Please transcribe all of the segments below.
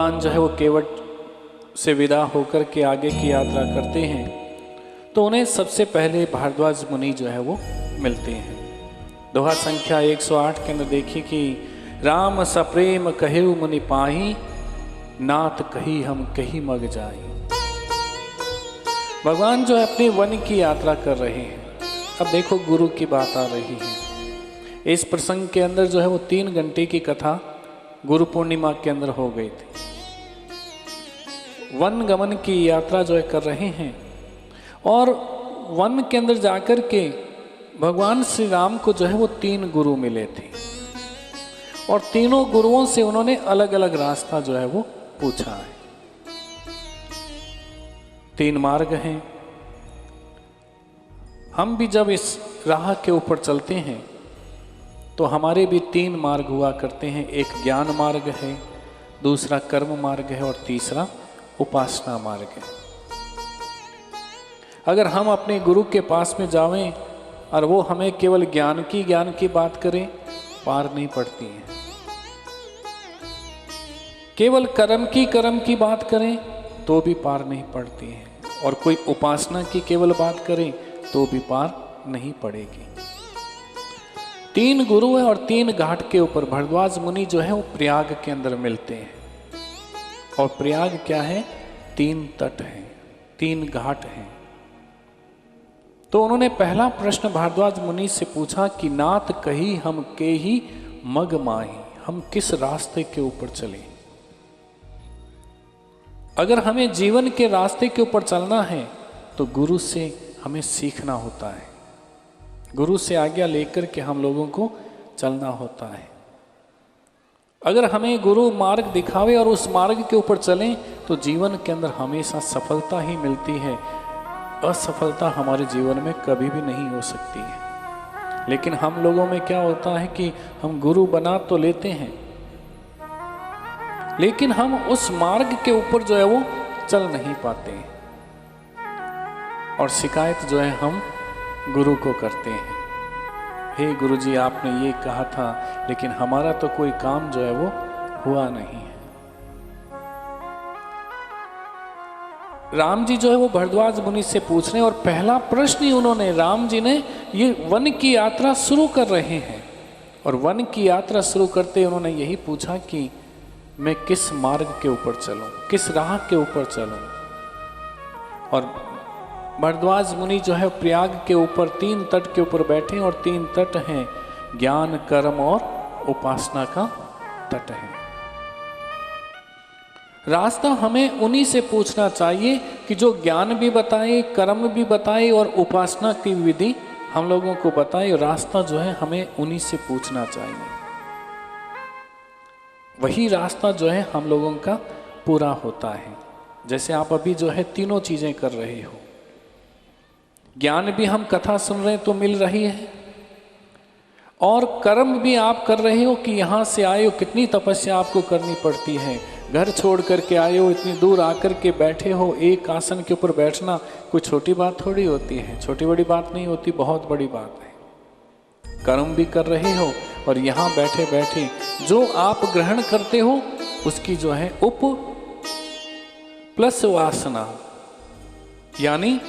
जो है वो केवट से विदा होकर के आगे की यात्रा करते हैं तो उन्हें सबसे पहले भारद्वाज मुनि जो है वो मिलते हैं। दोहा संख्या 108 के अंदर देखिए कि राम सप्रेम कहेउ मुनि पाही, नाथ कही हम कही मग जाई। भगवान जो है अपने वन की यात्रा कर रहे हैं। अब देखो गुरु की बात आ रही है। इस प्रसंग के अंदर जो है वो 3 घंटे की कथा गुरु पूर्णिमा के अंदर हो गई थी। वन गमन की यात्रा जो है कर रहे हैं और वन के अंदर जाकर के भगवान श्री राम को जो है वो 3 गुरु मिले थे और तीनों गुरुओं से उन्होंने अलग अलग रास्ता जो है वो पूछा है। 3 मार्ग हैं। हम भी जब इस राह के ऊपर चलते हैं तो हमारे भी 3 मार्ग हुआ करते हैं। एक ज्ञान मार्ग है, दूसरा कर्म मार्ग है और तीसरा उपासना मार्ग है। अगर हम अपने गुरु के पास में जावें और वो हमें केवल ज्ञान की बात करें, पार नहीं पड़ती है। केवल कर्म की बात करें तो भी पार नहीं पड़ती है और कोई उपासना की केवल बात करें तो भी पार नहीं पड़ेगी। 3 गुरु है और 3 घाट के ऊपर भारद्वाज मुनि जो है वो प्रयाग के अंदर मिलते हैं। और प्रयाग क्या है? 3 तट हैं, 3 घाट हैं। तो उन्होंने पहला प्रश्न भारद्वाज मुनि से पूछा कि नाथ कही हम के ही मग माही, हम किस रास्ते के ऊपर चलें। अगर हमें जीवन के रास्ते के ऊपर चलना है तो गुरु से हमें सीखना होता है, गुरु से आज्ञा लेकर के हम लोगों को चलना होता है। अगर हमें गुरु मार्ग दिखावे और उस मार्ग के ऊपर चलें तो जीवन के अंदर हमेशा सफलता ही मिलती है। असफलता हमारे जीवन में कभी भी नहीं हो सकती है। लेकिन हम लोगों में क्या होता है कि हम गुरु बना तो लेते हैं लेकिन हम उस मार्ग के ऊपर जो है वो चल नहीं पाते और शिकायत जो है हम गुरु को करते हैं। हे गुरु जी, आपने ये कहा था लेकिन हमारा तो कोई काम जो है वो हुआ नहीं है। राम जी जो है वो भारद्वाज मुनि से पूछ रहे हैं और पहला प्रश्न ही उन्होंने, राम जी ने ये वन की यात्रा शुरू कर रहे हैं और वन की यात्रा शुरू करते उन्होंने यही पूछा कि मैं किस मार्ग के ऊपर चलूं, किस राह के ऊपर चलूं। और भारद्वाज मुनि जो है प्रयाग के ऊपर 3 तट के ऊपर बैठे और 3 तट हैं, ज्ञान, कर्म और उपासना का तट है। रास्ता हमें उन्हीं से पूछना चाहिए कि जो ज्ञान भी बताए, कर्म भी बताए और उपासना की विधि हम लोगों को बताए। रास्ता जो है हमें उन्हीं से पूछना चाहिए। वही रास्ता जो है हम लोगों का पूरा होता है। जैसे आप अभी जो है तीनों चीजें कर रहे हो, ज्ञान भी हम कथा सुन रहे हैं तो मिल रही है और कर्म भी आप कर रहे हो कि यहाँ से आए हो, कितनी तपस्या आपको करनी पड़ती है, घर छोड़ करके आए हो, इतनी दूर आकर के बैठे हो। एक आसन के ऊपर बैठना कोई छोटी बात थोड़ी होती है, छोटी बड़ी बात नहीं होती, बहुत बड़ी बात है। कर्म भी कर रहे हो और यहाँ बैठे बैठे जो आप ग्रहण करते हो उसकी जो है उप प्लस वासना, यानी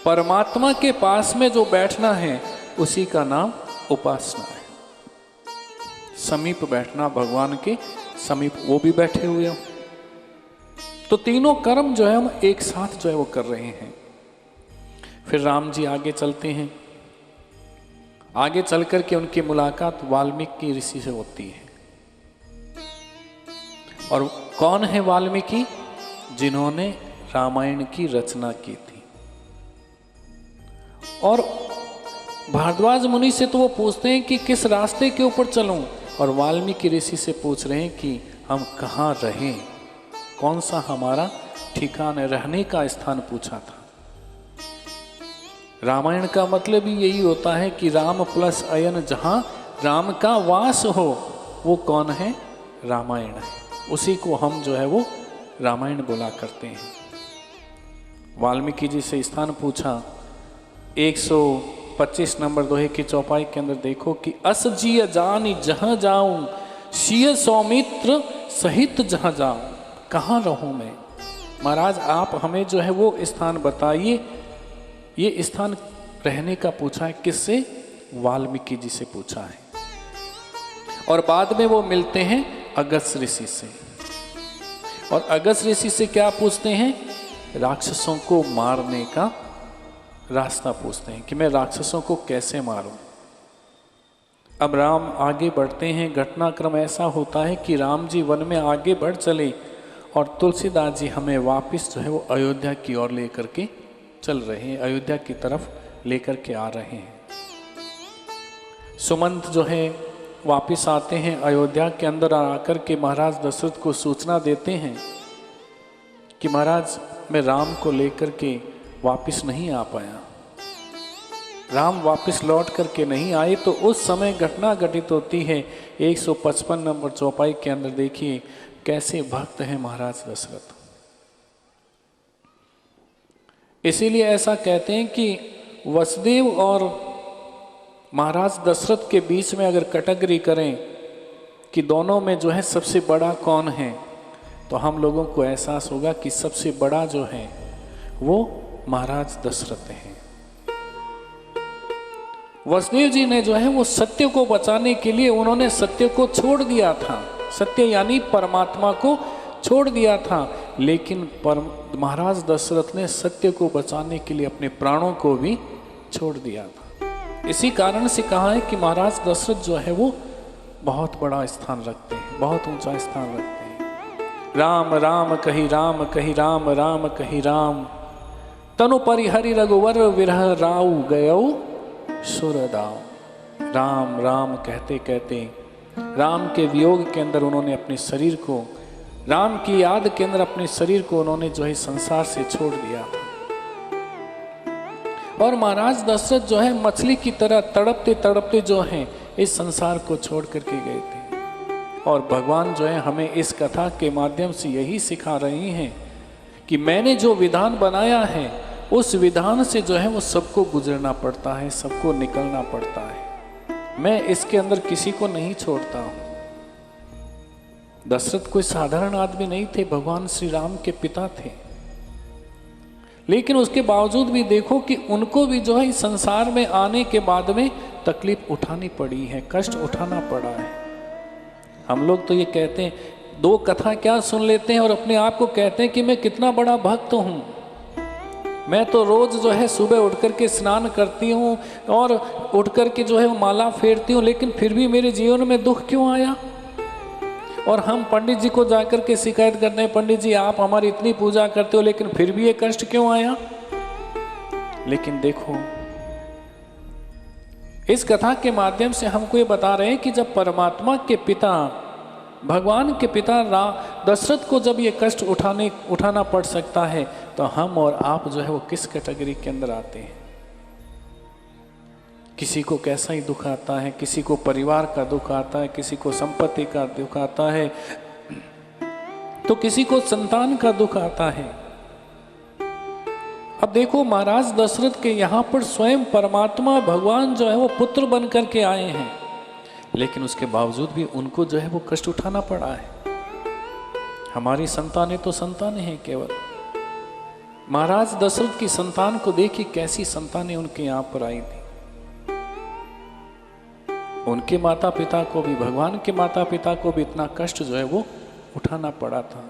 परमात्मा के पास में जो बैठना है उसी का नाम उपासना है। समीप बैठना, भगवान के समीप वो भी बैठे हुए हो। तो तीनों कर्म जो है हम एक साथ जो है वो कर रहे हैं। फिर राम जी आगे चलते हैं। आगे चल करके उनकी मुलाकात वाल्मीकि ऋषि से होती है। और कौन है वाल्मीकि? जिन्होंने रामायण की रचना की थी। और भारद्वाज मुनि से तो वो पूछते हैं कि किस रास्ते के ऊपर चलूं, और वाल्मीकि ऋषि से पूछ रहे हैं कि हम कहाँ रहें, कौन सा हमारा ठिकाना, रहने का स्थान पूछा था। रामायण का मतलब ही यही होता है कि राम प्लस अयन, जहां राम का वास हो वो कौन है? रामायण है। उसी को हम जो है वो रामायण बोला करते हैं। वाल्मीकि जी से स्थान पूछा। 125 नंबर दोहे की चौपाई के अंदर देखो कि अस जिय जानी जहां जाऊं, सिय सौमित्र सहित जहां जाऊं। कहाँ रहूं मैं? महाराज आप हमें जो है वो स्थान बताइए। ये स्थान रहने का पूछा है किससे? वाल्मीकि जी से पूछा है। और बाद में वो मिलते हैं अगस्त्य ऋषि से, और अगस्त्य ऋषि से क्या पूछते हैं? राक्षसों को मारने का रास्ता पूछते हैं कि मैं राक्षसों को कैसे मारूं। अब राम आगे बढ़ते हैं। घटनाक्रम ऐसा होता है कि राम जी वन में आगे बढ़ चले और तुलसीदास जी हमें वापस जो है वो अयोध्या की ओर लेकर के चल रहे हैं, अयोध्या की तरफ लेकर के आ रहे हैं। सुमंत जो है वापस आते हैं, अयोध्या के अंदर आकर के महाराज दशरथ को सूचना देते हैं कि महाराज मैं राम को लेकर के वापस नहीं आ पाया, राम वापस लौट करके नहीं आए। तो उस समय घटना घटित होती है 155 नंबर चौपाई के अंदर। देखिए कैसे भक्त हैं महाराज दशरथ। इसीलिए ऐसा कहते हैं कि वसुदेव और महाराज दशरथ के बीच में अगर कैटेगरी करें कि दोनों में जो है सबसे बड़ा कौन है, तो हम लोगों को एहसास होगा कि सबसे बड़ा जो है वो महाराज दशरथ हैं। वसुदेव जी ने जो है वो सत्य को बचाने के लिए उन्होंने सत्य को छोड़ दिया था, सत्य यानी परमात्मा को छोड़ दिया था, लेकिन महाराज दशरथ ने सत्य को बचाने के लिए अपने प्राणों को भी छोड़ दिया था। इसी कारण से कहा है कि महाराज दशरथ जो है वो बहुत बड़ा स्थान रखते हैं, बहुत ऊंचा स्थान रखते हैं। राम राम कही राम कही राम राम कही राम, तनु परिहरि रघुवर विरह राउ गयौ सुरदाव। राम राम कहते कहते राम के वियोग के अंदर उन्होंने अपने शरीर को, राम की याद के अंदर अपने शरीर को उन्होंने जो है संसार से छोड़ दिया था। और महाराज दशरथ जो है मछली की तरह तड़पते तड़पते जो है इस संसार को छोड़ करके गए थे। और भगवान जो है हमें इस कथा के माध्यम से यही सिखा रही हैं कि मैंने जो विधान बनाया है उस विधान से जो है वो सबको गुजरना पड़ता है, सबको निकलना पड़ता है। मैं इसके अंदर किसी को नहीं छोड़ता हूं। दशरथ कोई साधारण आदमी नहीं थे, भगवान श्री राम के पिता थे, लेकिन उसके बावजूद भी देखो कि उनको भी जो है इस संसार में आने के बाद में तकलीफ उठानी पड़ी है, कष्ट उठाना पड़ा है। हम लोग तो ये कहते हैं, दो कथा क्या सुन लेते हैं और अपने आप को कहते हैं कि मैं कितना बड़ा भक्त हूं, मैं तो रोज जो है सुबह उठ करके स्नान करती हूँ और उठ करके जो है वो माला फेरती हूँ, लेकिन फिर भी मेरे जीवन में दुख क्यों आया। और हम पंडित जी को जाकर के शिकायत करते हैं, पंडित जी आप हमारी इतनी पूजा करते हो लेकिन फिर भी ये कष्ट क्यों आया। लेकिन देखो इस कथा के माध्यम से हमको ये बता रहे हैं कि जब परमात्मा के पिता, भगवान के पिता दशरथ को जब ये कष्ट उठाना पड़ सकता है, तो हम और आप जो है वो किस कैटेगरी के अंदर आते हैं। किसी को कैसा ही दुख आता है, किसी को परिवार का दुख आता है, किसी को संपत्ति का दुख आता है, तो किसी को संतान का दुख आता है। अब देखो महाराज दशरथ के यहाँ पर स्वयं परमात्मा भगवान जो है वो पुत्र बन करके आए हैं, लेकिन उसके बावजूद भी उनको जो है वो कष्ट उठाना पड़ा है। हमारी संतानें तो संतानें हैं केवल। महाराज दशरथ की संतान को देखिए कैसी संतानें उनके यहाँ पर आई थी। उनके माता पिता को भी, भगवान के माता पिता को भी इतना कष्ट जो है वो उठाना पड़ा था।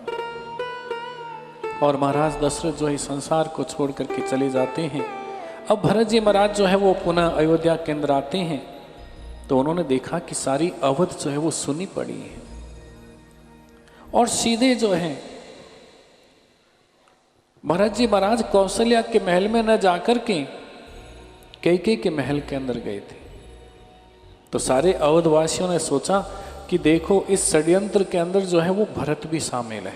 और महाराज दशरथ जो है संसार को छोड़ करके चले जाते हैं। अब भरत जी महाराज जो है वो पुनः अयोध्या के अंदर आते हैं, तो उन्होंने देखा कि सारी अवध जो है वो सुनी पड़ी है, और सीधे जो है भरत जी महाराज कौशल्या के महल में न जाकर के कैकेयी के महल के अंदर गए थे। तो सारे अवधवासियों ने सोचा कि देखो इस षड्यंत्र के अंदर जो है वो भरत भी शामिल है।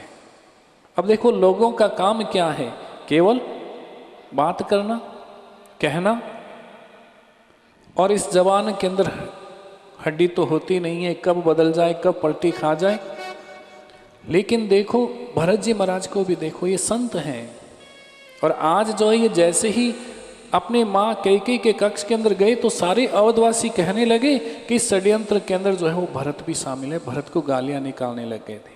अब देखो लोगों का काम क्या है, केवल बात करना, कहना, और इस जवान के अंदर हड्डी तो होती नहीं है, कब बदल जाए, कब पलटी खा जाए। लेकिन देखो भरत जी महाराज को भी देखो, ये संत हैं, और आज जो है ये जैसे ही अपने माँ कैकेयी के कक्ष के अंदर गए तो सारे अवधवासी कहने लगे कि इस षड्यंत्र के अंदर जो है वो भरत भी शामिल है, भरत को गालियां निकालने लग गए थे।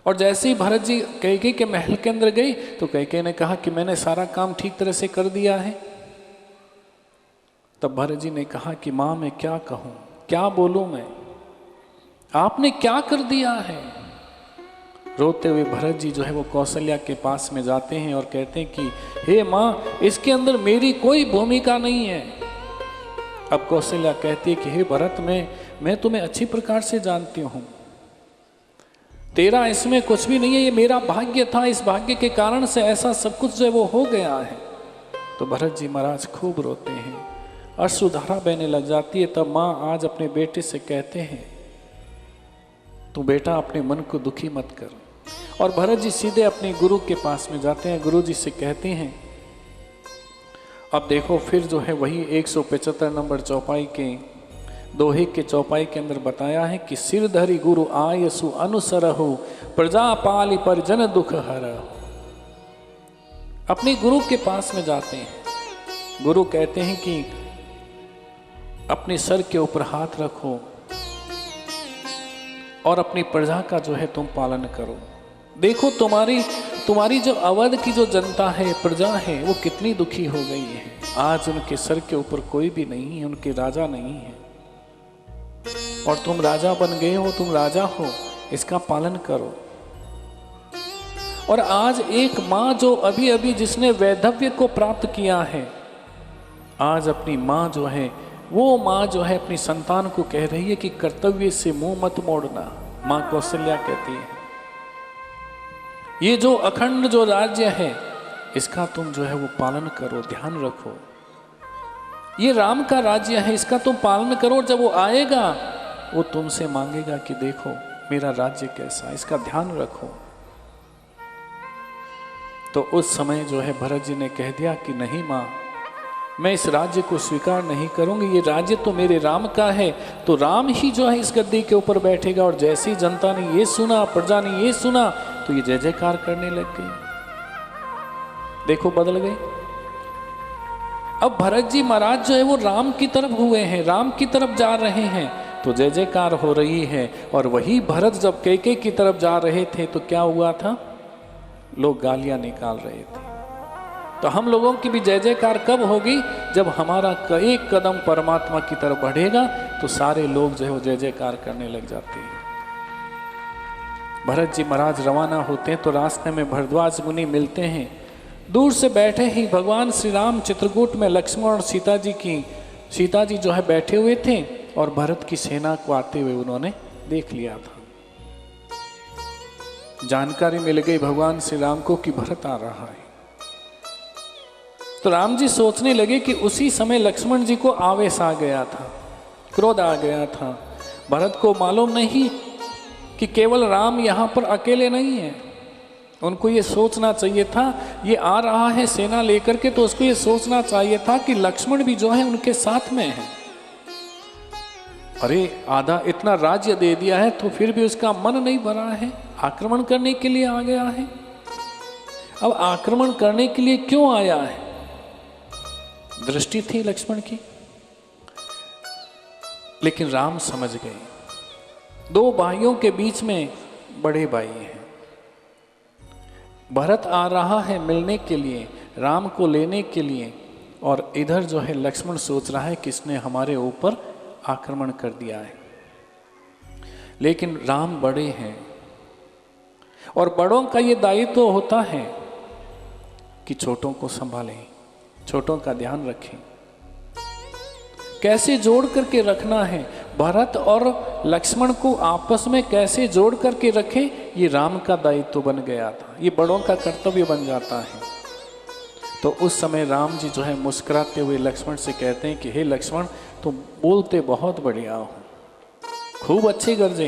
और जैसे ही भरत जी कैकेयी के महल के अंदर गई तो कैकेयी ने कहा कि मैंने सारा काम ठीक तरह से कर दिया है। तब भरत जी ने कहा कि माँ मैं क्या कहूँ, क्या बोलूँ मैं, आपने क्या कर दिया है। रोते हुए भरत जी जो है वो कौशल्या के पास में जाते हैं और कहते हैं कि हे माँ, इसके अंदर मेरी कोई भूमिका नहीं है। अब कौशल्या कहती है कि हे भरत, मैं तुम्हें अच्छी प्रकार से जानती हूँ, तेरा इसमें कुछ भी नहीं है, ये मेरा भाग्य था, इस भाग्य के कारण से ऐसा सब कुछ जो है वो हो गया है। तो भरत जी महाराज खूब रोते हैं, अश्रुधारा बहने लग जाती है। तब माँ आज अपने बेटे से कहते हैं, तू बेटा अपने मन को दुखी मत कर। और भरत जी सीधे अपने गुरु के पास में जाते हैं, गुरु जी से कहते हैं, अब देखो फिर जो है वही 175 नंबर चौपाई के दोहे के चौपाई के अंदर बताया है कि सिर धरी गुरु आयसु अनुसरहु प्रजा पाली पर जन दुख हरहु। अपने गुरु के पास में जाते हैं, गुरु कहते हैं कि अपने सर के ऊपर हाथ रखो और अपनी प्रजा का जो है तुम पालन करो। देखो तुम्हारी जो अवध की जो जनता है, प्रजा है, वो कितनी दुखी हो गई है। आज उनके सर के ऊपर कोई भी नहीं है, उनके राजा नहीं है, और तुम राजा बन गए हो, तुम राजा हो, इसका पालन करो। और आज एक माँ जो अभी अभी जिसने वैधव्य को प्राप्त किया है, आज अपनी माँ जो है वो माँ जो है अपनी संतान को कह रही है कि कर्तव्य से मुंह मत मोड़ना। माँ कौशल्या कहती है ये जो अखंड जो राज्य है इसका तुम जो है वो पालन करो, ध्यान रखो। ये राम का राज्य है, इसका तुम पालन करो। जब वो आएगा वो तुमसे मांगेगा कि देखो मेरा राज्य कैसा, इसका ध्यान रखो। तो उस समय जो है भरत जी ने कह दिया कि नहीं माँ, मैं इस राज्य को स्वीकार नहीं करूंगी, ये राज्य तो मेरे राम का है, तो राम ही जो है इस गद्दी के ऊपर बैठेगा। और जैसे ही जनता ने ये सुना, प्रजा ने ये सुना, तो ये जय जयकार करने लग गई। देखो बदल गए। अब भरत जी महाराज जो है वो राम की तरफ हुए हैं, राम की तरफ जा रहे हैं, तो जय जयकार हो रही है। और वही भरत जब कैकेयी की तरफ जा रहे थे तो क्या हुआ था, लोग गालियां निकाल रहे थे। तो हम लोगों की भी जय जयकार कब होगी, जब हमारा एक कदम परमात्मा की तरफ बढ़ेगा तो सारे लोग जो है वो जय जयकार करने लग जाते हैं। भरत जी महाराज रवाना होते हैं तो रास्ते में भरद्वाज मुनि मिलते हैं। दूर से बैठे ही भगवान श्री राम चित्रकूट में लक्ष्मण और सीता जी जो है बैठे हुए थे, और भरत की सेना को आते हुए उन्होंने देख लिया था। जानकारी मिल गई भगवान श्री राम को कि भरत आ रहा है। तो राम जी सोचने लगे कि उसी समय लक्ष्मण जी को आवेश आ गया था, क्रोध आ गया था। भरत को मालूम नहीं कि केवल राम यहाँ पर अकेले नहीं है। उनको ये सोचना चाहिए था ये आ रहा है सेना लेकर के, तो उसको ये सोचना चाहिए था कि लक्ष्मण भी जो है उनके साथ में है। अरे आधा इतना राज्य दे दिया है तो फिर भी उसका मन नहीं भरा है, आक्रमण करने के लिए आ गया है। अब आक्रमण करने के लिए क्यों आया है, दृष्टि थी लक्ष्मण की। लेकिन राम समझ गए, दो भाइयों के बीच में बड़े भाई हैं। भरत आ रहा है मिलने के लिए, राम को लेने के लिए, और इधर जो है लक्ष्मण सोच रहा है कि इसने हमारे ऊपर आक्रमण कर दिया है। लेकिन राम बड़े हैं और बड़ों का ये दायित्व तो होता है कि छोटों को संभालें, छोटों का ध्यान रखें, कैसे जोड़ करके रखना है। भरत और लक्ष्मण को आपस में कैसे जोड़ करके रखें, ये राम का दायित्व तो बन गया था, ये बड़ों का कर्तव्य बन जाता है। तो उस समय राम जी जो है मुस्कुराते हुए लक्ष्मण से कहते हैं कि हे लक्ष्मण, तुम बोलते बहुत बढ़िया हो, खूब अच्छे गरजे।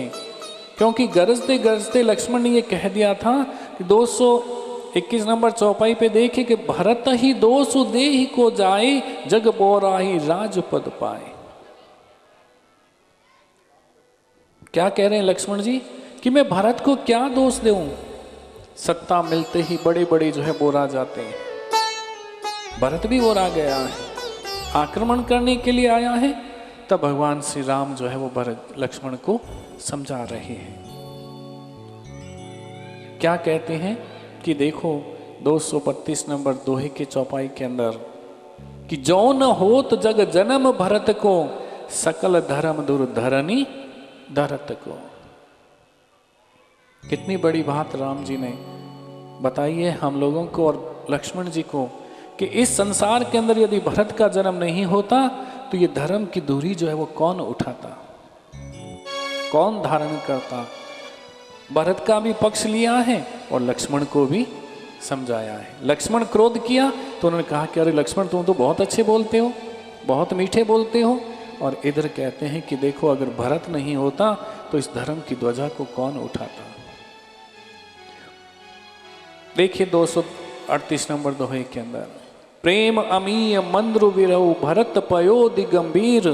क्योंकि गरजते गरजते लक्ष्मण ने ये कह दिया था कि 221 नंबर चौपाई पे देखिए कि भरत ही दोषु देहि को जाए, जग बोराही राजपद पाए। क्या कह रहे हैं लक्ष्मण जी कि मैं भरत को क्या दोष दूं, सत्ता मिलते ही बड़े बड़े जो है बोरा जाते हैं। भरत भी बोरा गया है, आक्रमण करने के लिए आया है। तब भगवान श्री राम जो है वो भरत लक्ष्मण को समझा रहे हैं। क्या कहते हैं कि देखो 232 नंबर दोहे के चौपाई के अंदर कि जो न होत जग जन्म भरत को, सकल धर्म दुर्धरनी धरत को। कितनी बड़ी बात राम जी ने बताई है हम लोगों को और लक्ष्मण जी को कि इस संसार के अंदर यदि भरत का जन्म नहीं होता तो ये धर्म की दूरी जो है वो कौन उठाता, कौन धारण करता। भरत का भी पक्ष लिया है और लक्ष्मण को भी समझाया है। लक्ष्मण क्रोध किया तो उन्होंने कहा कि अरे लक्ष्मण तुम तो बहुत अच्छे बोलते हो, बहुत मीठे बोलते हो। और इधर कहते हैं कि देखो अगर भरत नहीं होता तो इस धर्म की ध्वजा को कौन उठाता। देखिए 238 नंबर दोहे के अंदर, प्रेम अमीय मंद्र विरहु भरत पयोधि गंभीर,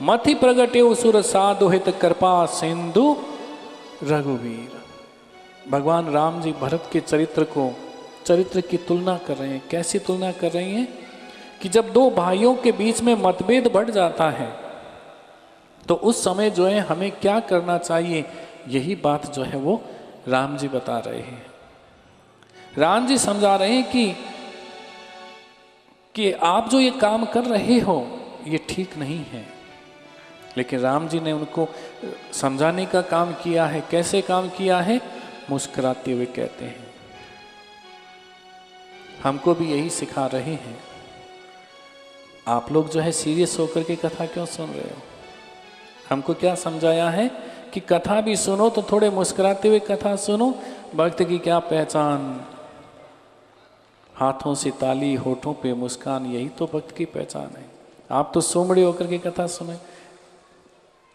मथि प्रगटे सुर साधु हित कृपा सिंधु रघुवीर। भगवान राम जी भरत के चरित्र की तुलना कर रहे हैं। कैसी तुलना कर रही हैं कि जब दो भाइयों के बीच में मतभेद बढ़ जाता है तो उस समय जो है हमें क्या करना चाहिए, यही बात जो है वो राम जी बता रहे हैं। राम जी समझा रहे हैं कि आप जो ये काम कर रहे हो ये ठीक नहीं है। लेकिन राम जी ने उनको समझाने का काम किया है। कैसे काम किया है? मुस्कुराते हुए कहते हैं। हमको भी यही सिखा रहे हैं। आप लोग जो है सीरियस होकर के कथा क्यों सुन रहे हो? हमको क्या समझाया है कि कथा भी सुनो तो थोड़े मुस्कुराते हुए कथा सुनो। भक्त की क्या पहचान, हाथों से ताली, होठों पे मुस्कान, यही तो भक्त की पहचान है। आप तो सोमड़े होकर के कथा सुने।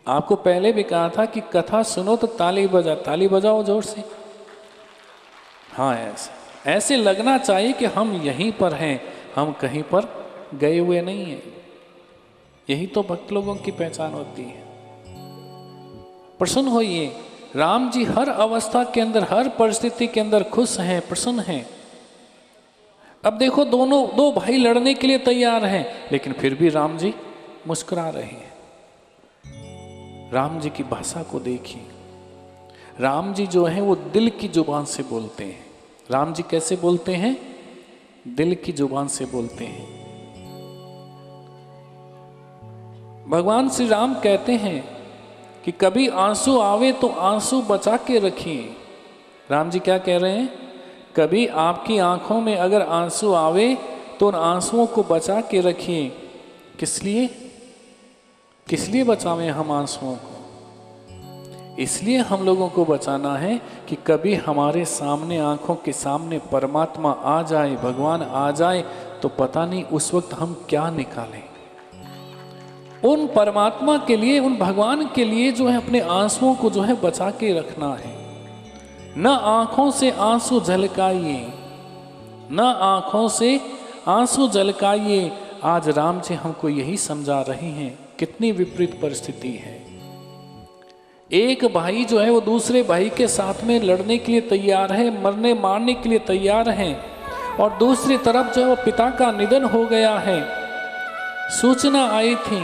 आपको पहले भी कहा था कि कथा सुनो तो ताली बजाओ जोर से। हाँ, ऐसे लगना चाहिए कि हम यहीं पर हैं, हम कहीं पर गए हुए नहीं हैं। यही तो भक्त लोगों की पहचान होती है। प्रसन्न होइए। राम जी हर अवस्था के अंदर, हर परिस्थिति के अंदर खुश हैं, प्रसन्न हैं। अब देखो दो भाई लड़ने के लिए तैयार हैं, लेकिन फिर भी राम जी मुस्कुरा रहे हैं। राम जी की भाषा को देखिए। राम जी जो है वो दिल की जुबान से बोलते हैं। राम जी कैसे बोलते हैं? दिल की जुबान से बोलते हैं। भगवान श्री राम कहते हैं कि कभी आंसू आवे तो आंसू बचा के रखिए। राम जी क्या कह रहे हैं? कभी आपकी आंखों में अगर आंसू आवे तो उन आंसुओं को बचा के रखिए। किस लिए बचावें हम आंसुओं को? इसलिए हम लोगों को बचाना है कि कभी हमारे सामने, आंखों के सामने परमात्मा आ जाए, भगवान आ जाए तो पता नहीं उस वक्त हम क्या निकालें। उन परमात्मा के लिए, उन भगवान के लिए जो है अपने आंसुओं को जो है बचा के रखना है। न आंखों से आंसू झलकाइए, न आंखों से आंसू झलकाइए। आज राम जी हमको यही समझा रहे हैं। कितनी विपरीत परिस्थिति है। एक भाई जो है वो दूसरे भाई के साथ में लड़ने के लिए तैयार है, मरने मारने के लिए तैयार है, और दूसरी तरफ जो है वो पिता का निधन हो गया है। सूचना आई थी